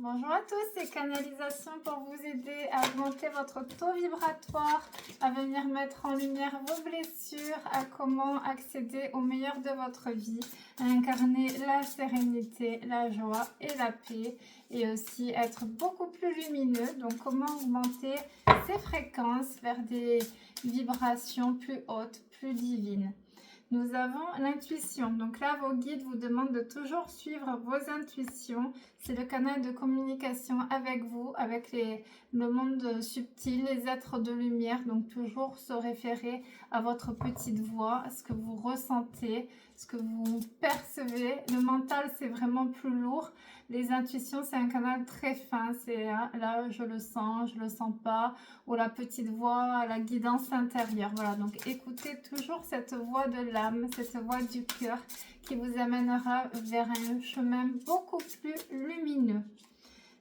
Bonjour à tous, c'est Canalisation pour vous aider à augmenter votre taux vibratoire, à venir mettre en lumière vos blessures, à comment accéder au meilleur de votre vie, à incarner la sérénité, la joie et la paix, et aussi être beaucoup plus lumineux. Donc comment augmenter ces fréquences vers des vibrations plus hautes, plus divines. Nous avons l'intuition. Donc là, vos guides vous demandent de toujours suivre vos intuitions. C'est le canal de communication avec vous, avec le monde subtil, les êtres de lumière. Donc toujours se référer à votre petite voix, à ce que vous ressentez, ce que vous percevez. Le mental, c'est vraiment plus lourd. Les intuitions, c'est un canal très fin. C'est là, je le sens pas. Ou la petite voix, la guidance intérieure. Voilà, donc écoutez toujours cette voix de l'âme, cette voix du cœur qui vous amènera vers un chemin beaucoup plus lumineux.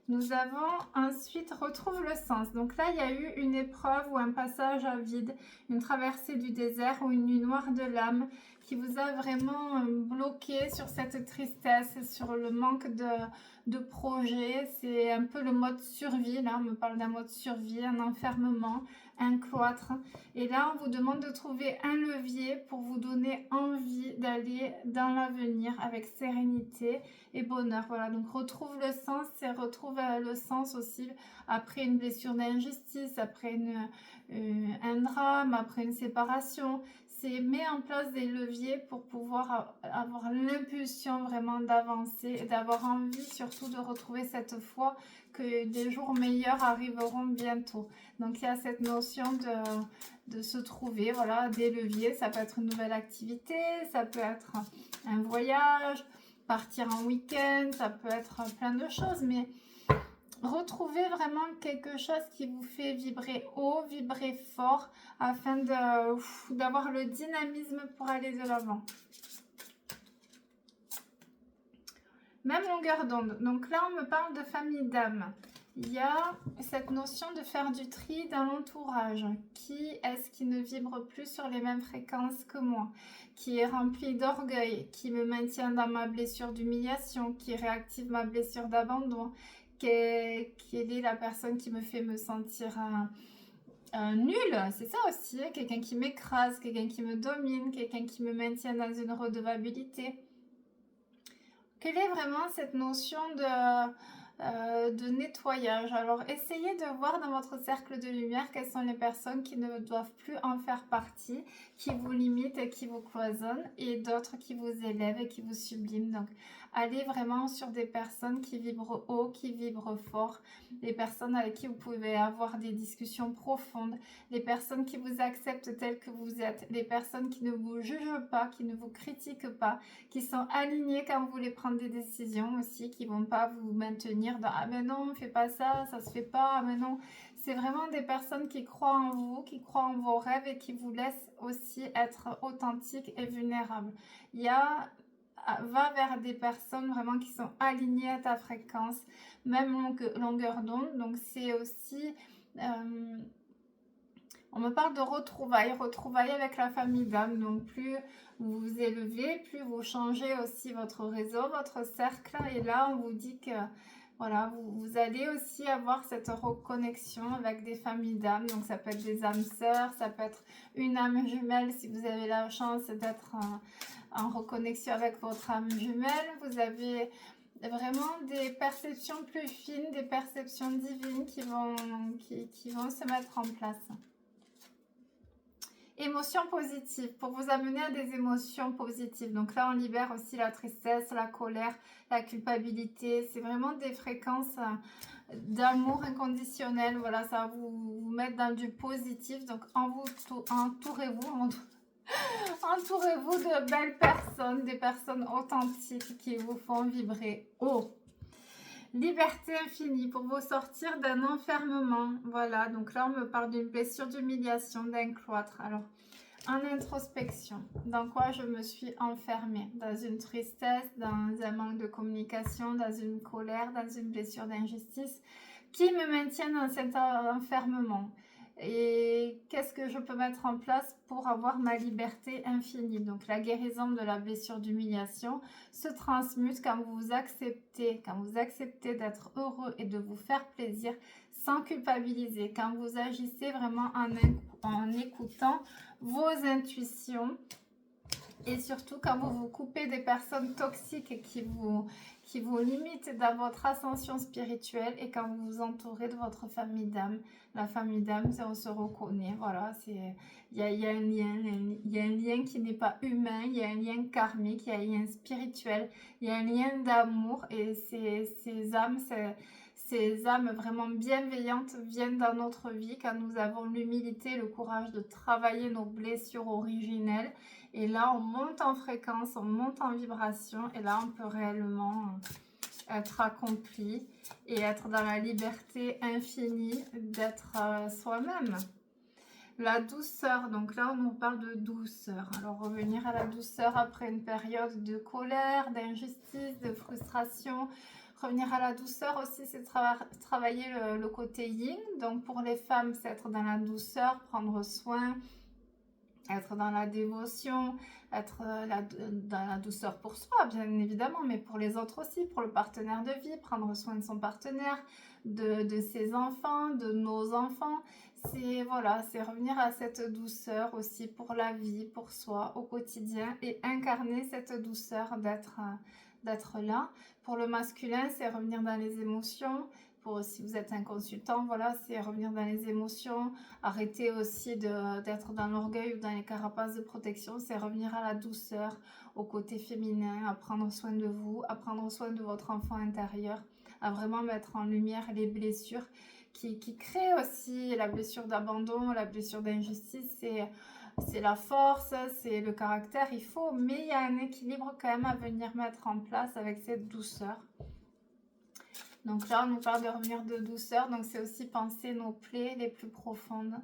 Nous avons ensuite retrouve le sens. Donc là, il y a eu une épreuve ou un passage à vide, une traversée du désert ou une nuit noire de l'âme qui vous a vraiment bloqué sur cette tristesse, sur le manque de projet. C'est un peu le mode survie. Là, on me parle d'un mode survie, un enfermement, un cloître. Et là, on vous demande de trouver un levier pour vous donner envie d'aller dans l'avenir avec sérénité et bonheur. Voilà, donc retrouve le sens, c'est retrouve le sens aussi après une blessure d'injustice, après un drame, après une séparation. C'est mettre en place des leviers pour pouvoir avoir l'impulsion vraiment d'avancer et d'avoir envie surtout de retrouver cette foi que des jours meilleurs arriveront bientôt. Donc il y a cette notion de se trouver, voilà, des leviers. Ça peut être une nouvelle activité, ça peut être un voyage, partir en week-end, ça peut être plein de choses, mais retrouvez vraiment quelque chose qui vous fait vibrer haut, vibrer fort, afin d'avoir le dynamisme pour aller de l'avant. Même longueur d'onde. Donc là, on me parle de famille d'âme. Il y a cette notion de faire du tri dans l'entourage. Qui est-ce qui ne vibre plus sur les mêmes fréquences que moi? Qui est rempli d'orgueil, qui me maintient dans ma blessure d'humiliation, qui réactive ma blessure d'abandon? Quelle est la personne qui me fait me sentir nul? C'est ça aussi, hein? Quelqu'un qui m'écrase, quelqu'un qui me domine, quelqu'un qui me maintient dans une redevabilité. Quelle est vraiment cette notion de nettoyage? Alors, essayez de voir dans votre cercle de lumière quelles sont les personnes qui ne doivent plus en faire partie, qui vous limitent et qui vous cloisonnent, et d'autres qui vous élèvent et qui vous subliment. Donc, allez vraiment sur des personnes qui vibrent haut, qui vibrent fort, des personnes avec qui vous pouvez avoir des discussions profondes, les personnes qui vous acceptent telles que vous êtes, les personnes qui ne vous jugent pas, qui ne vous critiquent pas, qui sont alignées quand vous voulez prendre des décisions aussi, qui ne vont pas vous maintenir dans « Ah mais non, fais pas ça, ça se fait pas, ah mais non ». C'est vraiment des personnes qui croient en vous, qui croient en vos rêves et qui vous laissent aussi être authentique et vulnérable. Va vers des personnes vraiment qui sont alignées à ta fréquence, même longueur d'onde. Donc c'est aussi... on me parle de retrouvailles avec la famille d'âme. Donc plus vous vous élevez, plus vous changez aussi votre réseau, votre cercle. Et là, on vous dit que voilà, vous allez aussi avoir cette reconnexion avec des familles d'âme. Donc ça peut être des âmes sœurs, ça peut être une âme jumelle si vous avez la chance d'être en reconnexion avec votre âme jumelle. Vous avez vraiment des perceptions plus fines, des perceptions divines qui vont se mettre en place. Émotions positives, pour vous amener à des émotions positives. Donc là, on libère aussi la tristesse, la colère, la culpabilité. C'est vraiment des fréquences d'amour inconditionnel. Voilà, ça va vous mettre dans du positif. Donc entourez-vous de belles personnes, des personnes authentiques qui vous font vibrer haut. Liberté infinie pour vous sortir d'un enfermement. Voilà, donc là on me parle d'une blessure d'humiliation, d'un cloître. Alors, en introspection, dans quoi je me suis enfermée? Dans une tristesse, dans un manque de communication, dans une colère, dans une blessure d'injustice qui me maintient dans cet enfermement. Et qu'est-ce que je peux mettre en place pour avoir ma liberté infinie? Donc la guérison de la blessure d'humiliation se transmute quand vous acceptez d'être heureux et de vous faire plaisir sans culpabiliser, quand vous agissez vraiment en écoutant vos intuitions. Et surtout, quand vous vous coupez des personnes toxiques qui vous limitent dans votre ascension spirituelle et quand vous vous entourez de votre famille d'âme. La famille d'âme, on se reconnaît, voilà, il y a un lien qui n'est pas humain, il y a un lien karmique, il y a un lien spirituel, il y a un lien d'amour et ces âmes vraiment bienveillantes viennent dans notre vie quand nous avons l'humilité, le courage de travailler nos blessures originelles. Et là, on monte en fréquence, on monte en vibration. Et là, on peut réellement être accompli et être dans la liberté infinie d'être soi-même. La douceur, donc là, on nous parle de douceur. Alors, revenir à la douceur après une période de colère, d'injustice, de frustration. Revenir à la douceur aussi, c'est travailler le côté yin. Donc, pour les femmes, c'est être dans la douceur, prendre soin, être dans la dévotion, être dans la douceur pour soi, bien évidemment, mais pour les autres aussi, pour le partenaire de vie, prendre soin de son partenaire, de ses enfants, de nos enfants. C'est voilà, c'est revenir à cette douceur aussi pour la vie, pour soi, au quotidien, et incarner cette douceur d'être là. Pour le masculin, c'est revenir dans les émotions. Si vous êtes un consultant, voilà, c'est revenir dans les émotions, arrêter aussi d'être dans l'orgueil ou dans les carapaces de protection, c'est revenir à la douceur, au côté féminin, à prendre soin de vous, à prendre soin de votre enfant intérieur, à vraiment mettre en lumière les blessures qui créent aussi la blessure d'abandon, la blessure d'injustice, c'est la force, c'est le caractère, mais il y a un équilibre quand même à venir mettre en place avec cette douceur. Donc là, on nous parle de revenir de douceur. Donc c'est aussi penser nos plaies les plus profondes.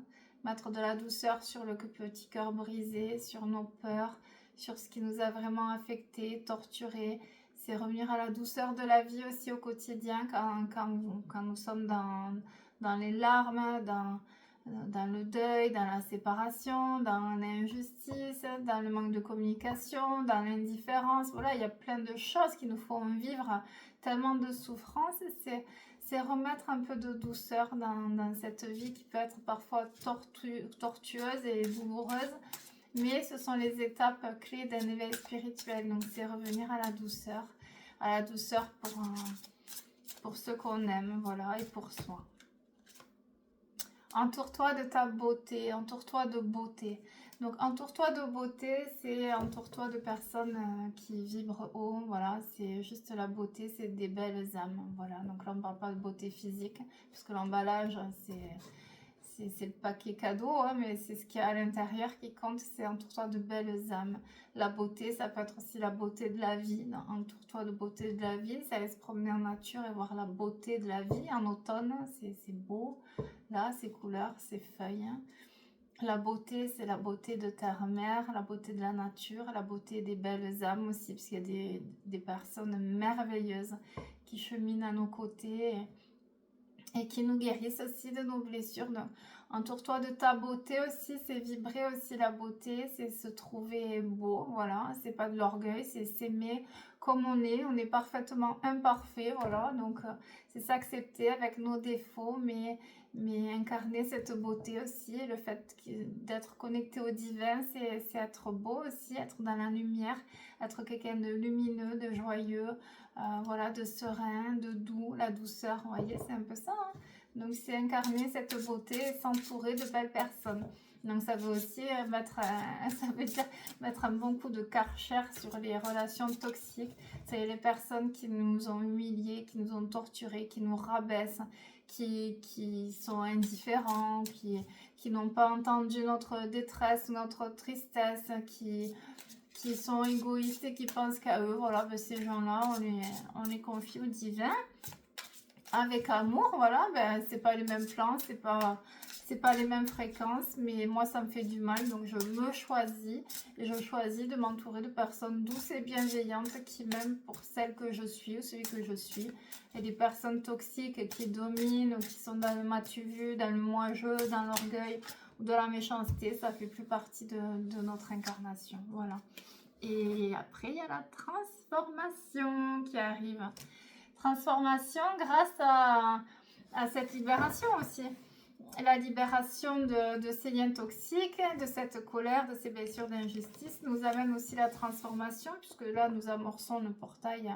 Mettre de la douceur sur le petit cœur brisé, sur nos peurs, sur ce qui nous a vraiment affectés, torturés. C'est revenir à la douceur de la vie aussi au quotidien quand nous sommes dans les larmes, dans le deuil, dans la séparation, dans l'injustice, dans le manque de communication, dans l'indifférence. Voilà, il y a plein de choses qui nous font vivre tellement de souffrance. C'est remettre un peu de douceur dans cette vie qui peut être parfois tortueuse et douloureuse. Mais ce sont les étapes clés d'un éveil spirituel. Donc c'est revenir à la douceur pour ceux qu'on aime, voilà, et pour soi. Entoure-toi de ta beauté, entoure-toi de beauté. Donc entoure-toi de beauté, c'est entoure-toi de personnes qui vibrent haut, voilà, c'est juste la beauté, c'est des belles âmes, voilà. Donc là on ne parle pas de beauté physique, puisque l'emballage c'est le paquet cadeau, hein, mais c'est ce qu'il y a à l'intérieur qui compte, c'est entoure-toi de belles âmes. La beauté, ça peut être aussi la beauté de la vie, entoure-toi de beauté de la vie, ça laisse promener en nature et voir la beauté de la vie en automne, c'est beau, là, ces couleurs, ces feuilles. La beauté, c'est la beauté de terre-mère, la beauté de la nature, la beauté des belles âmes aussi, parce qu'il y a des personnes merveilleuses qui cheminent à nos côtés et qui nous guérissent aussi de nos blessures. Donc, entoure-toi de ta beauté aussi, c'est vibrer aussi la beauté, c'est se trouver beau, voilà, c'est pas de l'orgueil, c'est s'aimer comme on est parfaitement imparfait, voilà, donc c'est s'accepter avec nos défauts, mais incarner cette beauté aussi, le fait d'être connecté au divin, c'est être beau aussi, être dans la lumière, être quelqu'un de lumineux, de joyeux, voilà, de serein, de doux, la douceur, vous voyez, c'est un peu ça, hein. Donc c'est incarner cette beauté et s'entourer de belles personnes. Donc ça veut aussi mettre un bon coup de karcher sur les relations toxiques. C'est les personnes qui nous ont humiliés, qui nous ont torturés, qui nous rabaissent, qui sont indifférents, qui n'ont pas entendu notre détresse, notre tristesse, qui sont égoïstes et qui pensent qu'à eux. Voilà, ben ces gens-là, on les confie au divin avec amour, voilà, ben c'est pas les mêmes plans, c'est pas C'est pas les mêmes fréquences, mais moi ça me fait du mal, donc je me choisis et je choisis de m'entourer de personnes douces et bienveillantes qui m'aiment pour celle que je suis ou celui que je suis. Et des personnes toxiques qui dominent ou qui sont dans le m'as-tu vu, dans le moi-je, dans l'orgueil ou de la méchanceté, ça fait plus partie de notre incarnation. Voilà. Et après, il y a la transformation qui arrive. Transformation grâce à cette libération aussi. La libération de ces liens toxiques, de cette colère, de ces blessures d'injustice nous amène aussi la transformation, puisque là nous amorçons le portail,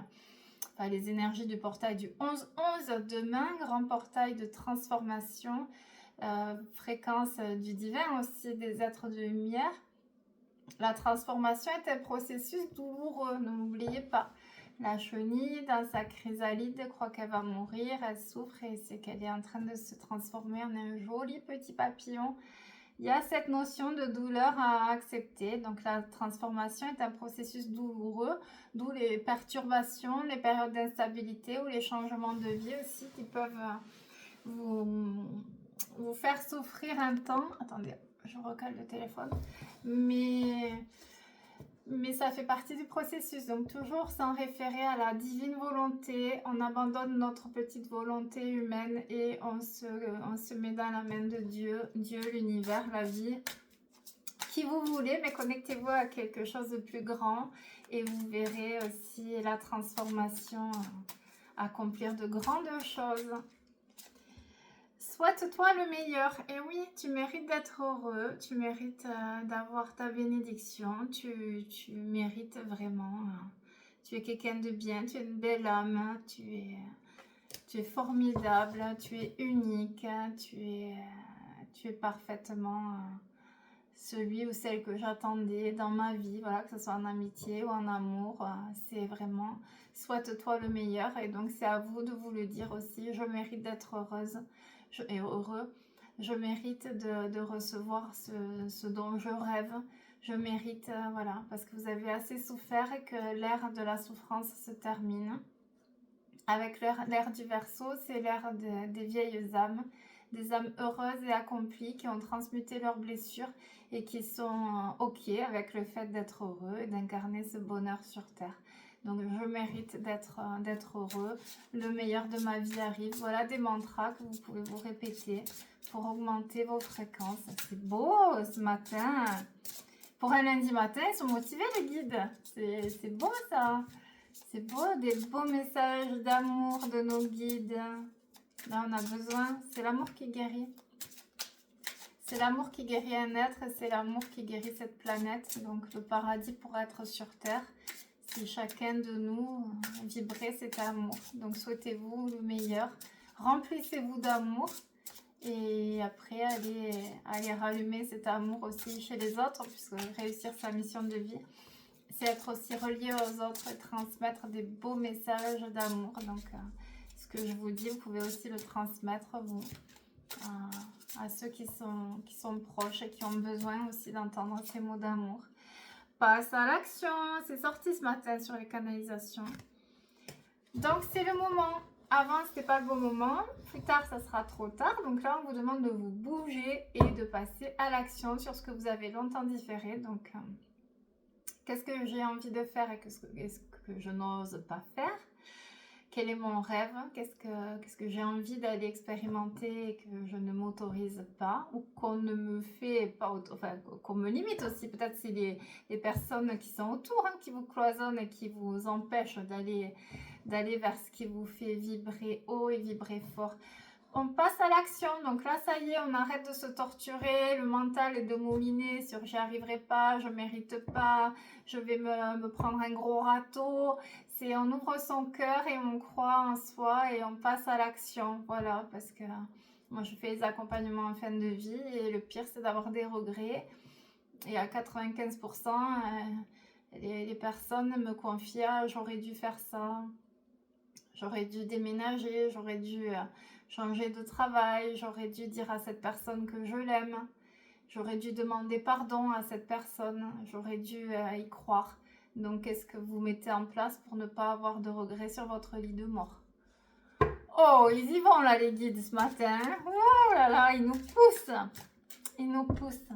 enfin les énergies du portail du 11-11 demain, grand portail de transformation, fréquence du divin aussi, des êtres de lumière. La transformation est un processus douloureux, ne l'oubliez pas. La chenille, dans sa chrysalide, croit qu'elle va mourir, elle souffre et c'est qu'elle est en train de se transformer en un joli petit papillon. Il y a cette notion de douleur à accepter. Donc la transformation est un processus douloureux, d'où les perturbations, les périodes d'instabilité ou les changements de vie aussi qui peuvent vous faire souffrir un temps. Attendez, je recale le téléphone. Mais ça fait partie du processus, donc toujours s'en référer à la divine volonté, on abandonne notre petite volonté humaine et on se met dans la main de Dieu, l'univers, la vie, qui vous voulez, mais connectez-vous à quelque chose de plus grand et vous verrez aussi la transformation accomplir de grandes choses. Souhaite-toi le meilleur. Et oui, tu mérites d'être heureux, tu mérites d'avoir ta bénédiction, tu mérites vraiment. Tu es quelqu'un de bien, tu es une belle âme, tu es formidable, tu es unique, tu es parfaitement celui ou celle que j'attendais dans ma vie, voilà, que ce soit en amitié ou en amour. C'est vraiment, souhaite-toi le meilleur. Et donc, c'est à vous de vous le dire aussi. Je mérite d'être heureuse. Et heureux, je mérite de recevoir ce dont je rêve, je mérite, voilà, parce que vous avez assez souffert et que l'ère de la souffrance se termine. Avec l'ère du Verseau, c'est l'ère des vieilles âmes, des âmes heureuses et accomplies qui ont transmuté leurs blessures et qui sont OK avec le fait d'être heureux et d'incarner ce bonheur sur Terre. Donc je mérite d'être heureux, le meilleur de ma vie arrive. Voilà des mantras que vous pouvez vous répéter pour augmenter vos fréquences. C'est beau ce matin. Pour un lundi matin, ils sont motivés les guides. C'est beau ça. C'est beau, des beaux messages d'amour de nos guides. Là on a besoin, c'est l'amour qui guérit. C'est l'amour qui guérit un être et c'est l'amour qui guérit cette planète. Donc le paradis pourrait être sur Terre. Si chacun de nous vibrait cet amour. Donc souhaitez-vous le meilleur. Remplissez-vous d'amour. Et après, allez rallumer cet amour aussi chez les autres. Puisque réussir sa mission de vie, c'est être aussi relié aux autres et transmettre des beaux messages d'amour. Donc ce que je vous dis, vous pouvez aussi le transmettre vous, à ceux qui sont proches et qui ont besoin aussi d'entendre ces mots d'amour. Passe à l'action, c'est sorti ce matin sur les canalisations. Donc c'est le moment. Avant c'était pas le bon moment, plus tard ça sera trop tard. Donc là on vous demande de vous bouger et de passer à l'action sur ce que vous avez longtemps différé. Donc qu'est-ce que j'ai envie de faire et qu'est-ce que je n'ose pas faire? Quel est mon rêve? Qu'est-ce que j'ai envie d'aller expérimenter et que je ne m'autorise pas ou qu'on ne me fait pas, enfin qu'on me limite aussi. Peut-être c'est les personnes qui sont autour qui vous cloisonnent et qui vous empêchent d'aller vers ce qui vous fait vibrer haut et vibrer fort. On passe à l'action. Donc là, ça y est, on arrête de se torturer le mental et de mouliner sur j'y arriverai pas, je mérite pas, je vais me prendre un gros râteau. C'est on ouvre son cœur et on croit en soi et on passe à l'action. Voilà, parce que moi, je fais les accompagnements en fin de vie et le pire, c'est d'avoir des regrets. Et à 95%, les personnes me confient « j'aurais dû faire ça, j'aurais dû déménager, j'aurais dû changer de travail, j'aurais dû dire à cette personne que je l'aime, j'aurais dû demander pardon à cette personne, j'aurais dû y croire. » Donc, qu'est-ce que vous mettez en place pour ne pas avoir de regrets sur votre lit de mort? Oh, ils y vont là, les guides, ce matin. Oh là là, ils nous poussent. Ils nous poussent.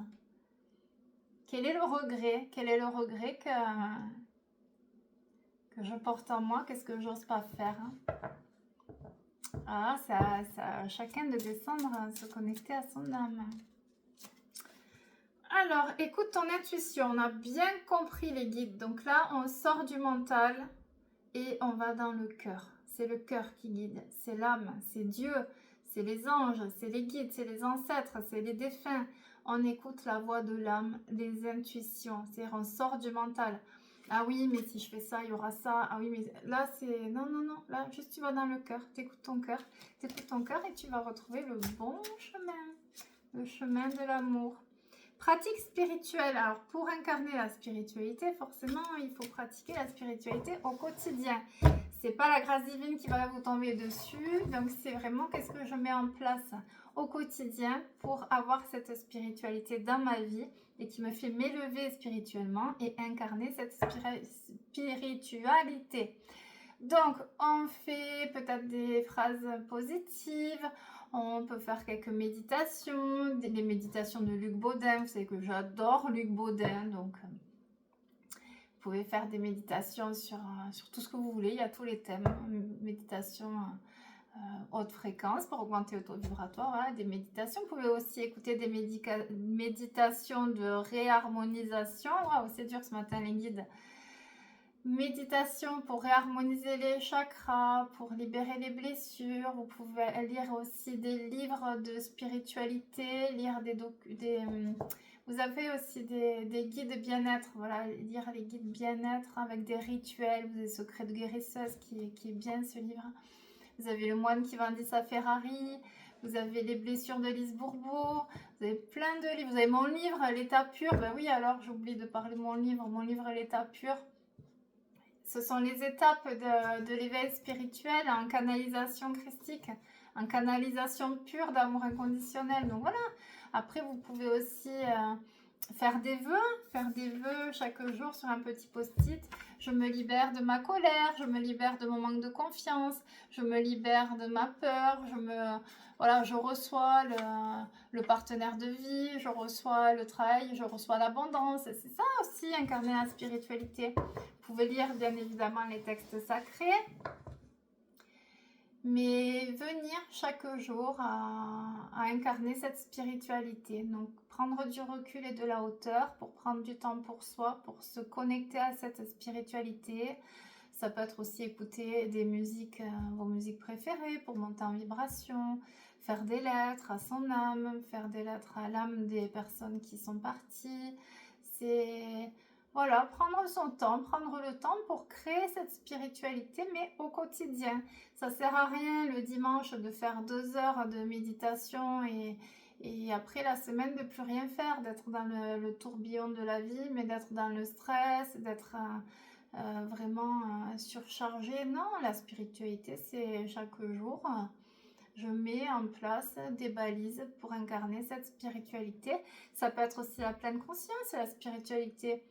Quel est le regret? Quel est le regret que je porte en moi? Qu'est-ce que j'ose pas faire? Ah, ça, chacun de descendre, se connecter à son âme. Alors, écoute ton intuition. On a bien compris les guides. Donc là, on sort du mental et on va dans le cœur. C'est le cœur qui guide. C'est l'âme, c'est Dieu, c'est les anges, c'est les guides, c'est les ancêtres, c'est les défunts. On écoute la voix de l'âme, des intuitions. C'est-à-dire, on sort du mental. Ah oui, mais si je fais ça, il y aura ça. Ah oui, mais là, c'est... Non, non, non. Là, juste, tu vas dans le cœur. T'écoutes ton cœur. T'écoutes ton cœur et tu vas retrouver le bon chemin. Le chemin de l'amour. Pratique spirituelle. Alors, pour incarner la spiritualité, forcément, il faut pratiquer la spiritualité au quotidien. C'est pas la grâce divine qui va vous tomber dessus. Donc, c'est vraiment qu'est-ce que je mets en place au quotidien pour avoir cette spiritualité dans ma vie et qui me fait m'élever spirituellement et incarner cette spiritualité. Donc, on fait peut-être des phrases positives. On peut faire quelques méditations, les méditations de Luc Baudin. Vous savez que j'adore Luc Baudin, donc vous pouvez faire des méditations sur tout ce que vous voulez. Il y a tous les thèmes. Méditation haute fréquence pour augmenter le taux vibratoire, voilà, des méditations. Vous pouvez aussi écouter des méditations de réharmonisation. Waouh, c'est dur ce matin les guides. Méditation pour réharmoniser les chakras, pour libérer les blessures. Vous pouvez lire aussi des livres de spiritualité, lire vous avez aussi des guides bien-être. Voilà, lire les guides bien-être avec des rituels. Vous avez Secret de guérisseuse qui est bien ce livre. Vous avez Le moine qui vendit sa Ferrari. Vous avez Les blessures de Lise Bourbeau. Vous avez plein de livres. Vous avez mon livre L'état pur. Ben oui, alors j'oublie de parler de mon livre L'état pur. Ce sont les étapes de l'éveil spirituel en canalisation christique, en canalisation pure d'amour inconditionnel. Donc voilà, après vous pouvez aussi faire des vœux chaque jour sur un petit post-it. Je me libère de ma colère, je me libère de mon manque de confiance, je me libère de ma peur, je reçois le partenaire de vie, je reçois le travail, je reçois l'abondance. C'est ça aussi, incarner la spiritualité. Vous pouvez lire bien évidemment les textes sacrés, mais venir chaque jour à incarner cette spiritualité. Donc prendre du recul et de la hauteur pour prendre du temps pour soi, pour se connecter à cette spiritualité. Ça peut être aussi écouter des musiques, vos musiques préférées pour monter en vibration, faire des lettres à son âme, faire des lettres à l'âme des personnes qui sont parties. C'est... Voilà, prendre son temps, prendre le temps pour créer cette spiritualité, mais au quotidien. Ça sert à rien le dimanche de faire 2 heures de méditation et après la semaine de plus rien faire, d'être dans le tourbillon de la vie, mais d'être dans le stress, d'être vraiment surchargé. Non, la spiritualité, c'est chaque jour... je mets en place des balises pour incarner cette spiritualité. Ça peut être aussi la pleine conscience, la spiritualité.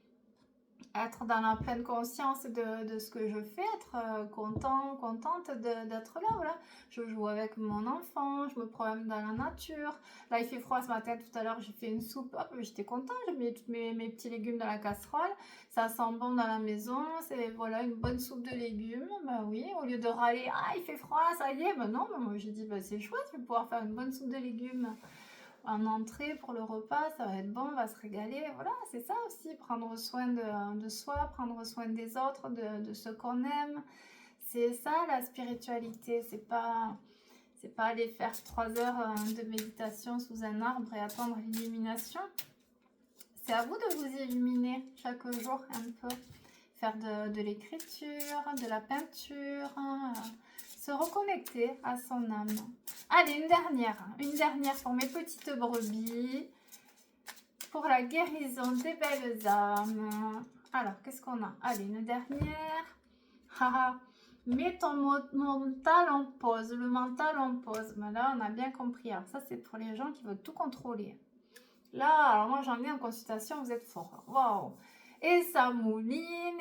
Être dans la pleine conscience de ce que je fais, être contente d'être là, voilà. Je joue avec mon enfant, je me promène dans la nature. Là, il fait froid ce matin, tout à l'heure, j'ai fait une soupe, hop, j'étais contente, j'ai mis tous mes petits légumes dans la casserole. Ça sent bon dans la maison, c'est voilà, une bonne soupe de légumes. Bah oui, au lieu de râler, ah, il fait froid, ça y est, bah non, moi j'ai dit, bah c'est chouette, je vais pouvoir faire une bonne soupe de légumes en entrée pour le repas, ça va être bon, on va se régaler. Voilà, c'est ça aussi, prendre soin de soi, prendre soin des autres, de ceux qu'on aime. C'est ça la spiritualité, c'est pas aller faire 3 heures de méditation sous un arbre et attendre l'illumination. C'est à vous de vous illuminer chaque jour un peu. Faire de l'écriture, de la peinture, se reconnecter à son âme. Allez, une dernière pour mes petites brebis, pour la guérison des belles âmes. Alors, qu'est-ce qu'on a? Allez, une dernière. Mets ton mental en pause, le mental en pause. Mais là, on a bien compris. Alors ça, c'est pour les gens qui veulent tout contrôler. Là, alors moi, j'en ai en consultation, vous êtes forts. Waouh! Et ça mouline,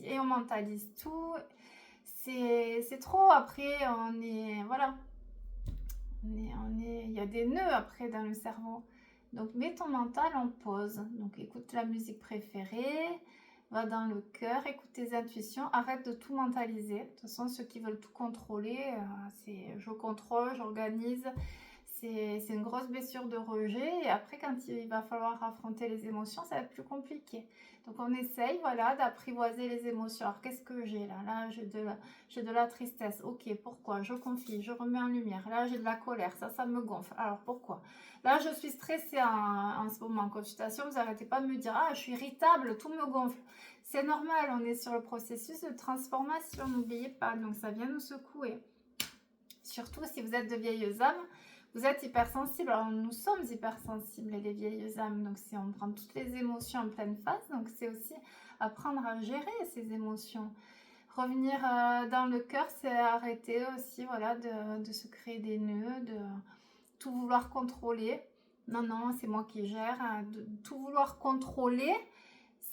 et on mentalise tout. c'est trop. Après, on est, voilà, il y a des nœuds après dans le cerveau. Donc, mets ton mental en pause. Donc, écoute la musique préférée, va dans le cœur, écoute tes intuitions, arrête de tout mentaliser. De toute façon, ceux qui veulent tout contrôler, c'est je contrôle, j'organise. C'est une grosse blessure de rejet. Et après, quand il va falloir affronter les émotions, ça va être plus compliqué. Donc, on essaye, voilà, d'apprivoiser les émotions. Alors, qu'est-ce que j'ai là? Là, j'ai de la tristesse. Ok, pourquoi? Je confie, je remets en lumière. Là, j'ai de la colère. Ça me gonfle. Alors, pourquoi? Là, je suis stressée en ce moment en consultation. Vous n'arrêtez pas de me dire, ah, je suis irritable, tout me gonfle. C'est normal, on est sur le processus de transformation, n'oubliez pas. Donc, ça vient nous secouer. Surtout si vous êtes de vieilles âmes, vous êtes hypersensible. Alors, nous sommes hypersensibles, les vieilles âmes. Donc, si on prend toutes les émotions en pleine face, donc c'est aussi apprendre à gérer ces émotions. Revenir dans le cœur, c'est arrêter aussi, voilà, de se créer des nœuds, de tout vouloir contrôler. Non, non, c'est moi qui gère. De tout vouloir contrôler,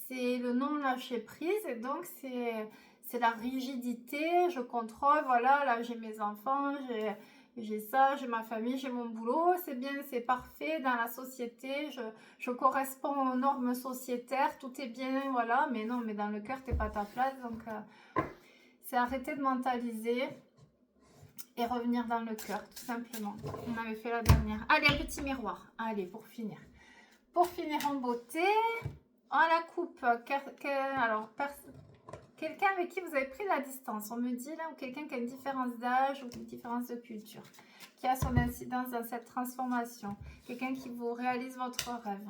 c'est le non-lâcher prise. Et donc, c'est la rigidité. Je contrôle, voilà, là, j'ai mes enfants, j'ai ça, j'ai ma famille, j'ai mon boulot. C'est bien, c'est parfait dans la société. Je corresponds aux normes sociétaires. Tout est bien, voilà. Mais non, mais dans le cœur, t'es pas à ta place. Donc, c'est arrêter de mentaliser. Et revenir dans le cœur, tout simplement. On avait fait la dernière. Allez, un petit miroir. Allez, pour finir. Pour finir en beauté, on la coupe. Alors, quelqu'un avec qui vous avez pris de la distance, on me dit là, ou quelqu'un qui a une différence d'âge ou une différence de culture, qui a son incidence dans cette transformation. Quelqu'un qui vous réalise votre rêve.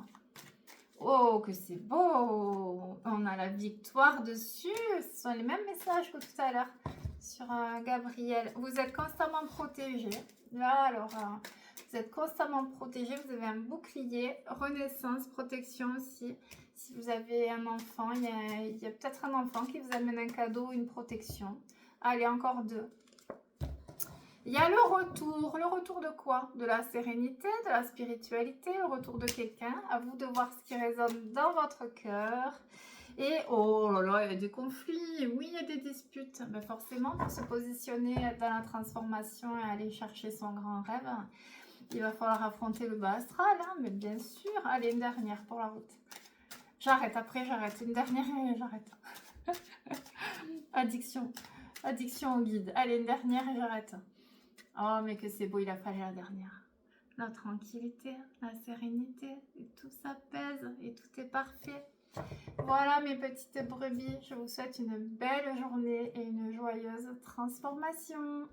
Oh, que c'est beau! On a la victoire dessus. Ce sont les mêmes messages que tout à l'heure sur Gabriel. Vous êtes constamment protégé. Là, alors, vous êtes constamment protégé. Vous avez un bouclier, renaissance, protection aussi. Si vous avez un enfant, il y a peut-être un enfant qui vous amène un cadeau, une protection. Allez, encore 2. Il y a le retour. Le retour de quoi? De la sérénité, de la spiritualité, le retour de quelqu'un. À vous de voir ce qui résonne dans votre cœur. Et oh là là, il y a des conflits. Oui, il y a des disputes. Ben forcément, pour se positionner dans la transformation et aller chercher son grand rêve, il va falloir affronter le bas astral. Hein, mais bien sûr. Allez, une dernière pour la route. J'arrête, après j'arrête. Une dernière et j'arrête. Addiction. Addiction au guide. Allez, une dernière et j'arrête. Oh, mais que c'est beau, il a fallu la dernière. La tranquillité, la sérénité, et tout s'apaise et tout est parfait. Voilà mes petites brebis, je vous souhaite une belle journée et une joyeuse transformation.